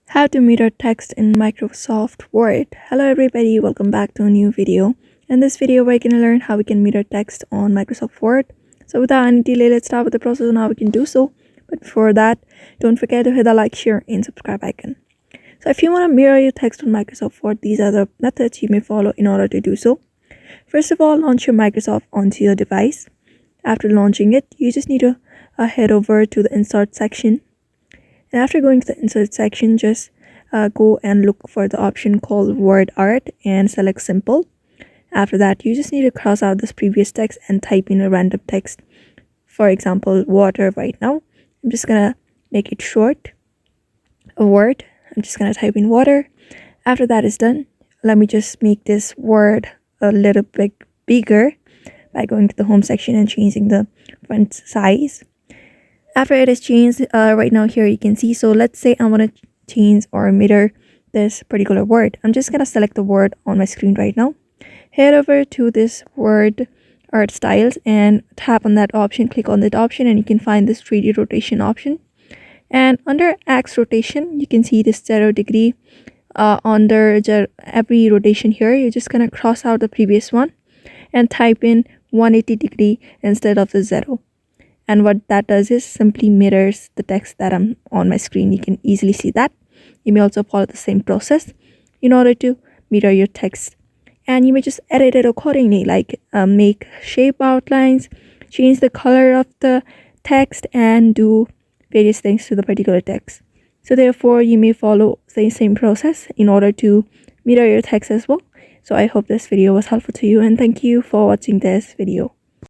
How to mirror text in Microsoft Word. Hello everybody, welcome back to a new video. In this video, we're going to learn how we can mirror text on Microsoft Word. So without any delay, let's start with the process on how we can do so. But before that, don't forget to hit the like, share, and subscribe icon. So if you want to mirror your text on Microsoft Word, these are the methods you may follow in order to do so. First of all, launch your Microsoft onto your device. After launching it, you just need to head over to the insert section. And after going to the insert section, just go and look for the option called word art and select simple. After that, you just need to cross out this previous text and type in a random text. For example, water right now. I'm just gonna make it short, a word. I'm just gonna type in water. After that is done, let me just make this word a little bit bigger by going to the home section and changing the font size. After it is changed, right now here you can see, so let's say I want to change or mirror this particular word. I'm just going to select the word on my screen right now. Head over to this word art styles and tap on that option, click on that option, and you can find this 3D rotation option. And under X rotation, you can see this 0 degree. Under every rotation here, you're just going to cross out the previous one and type in 180 degree instead of the 0. And what that does is simply mirrors the text that I'm on my screen. You can easily see that. You may also follow the same process in order to mirror your text. And you may just edit it accordingly, like make shape outlines, change the color of the text, and do various things to the particular text. So therefore, you may follow the same process in order to mirror your text as well. So I hope this video was helpful to you, and thank you for watching this video.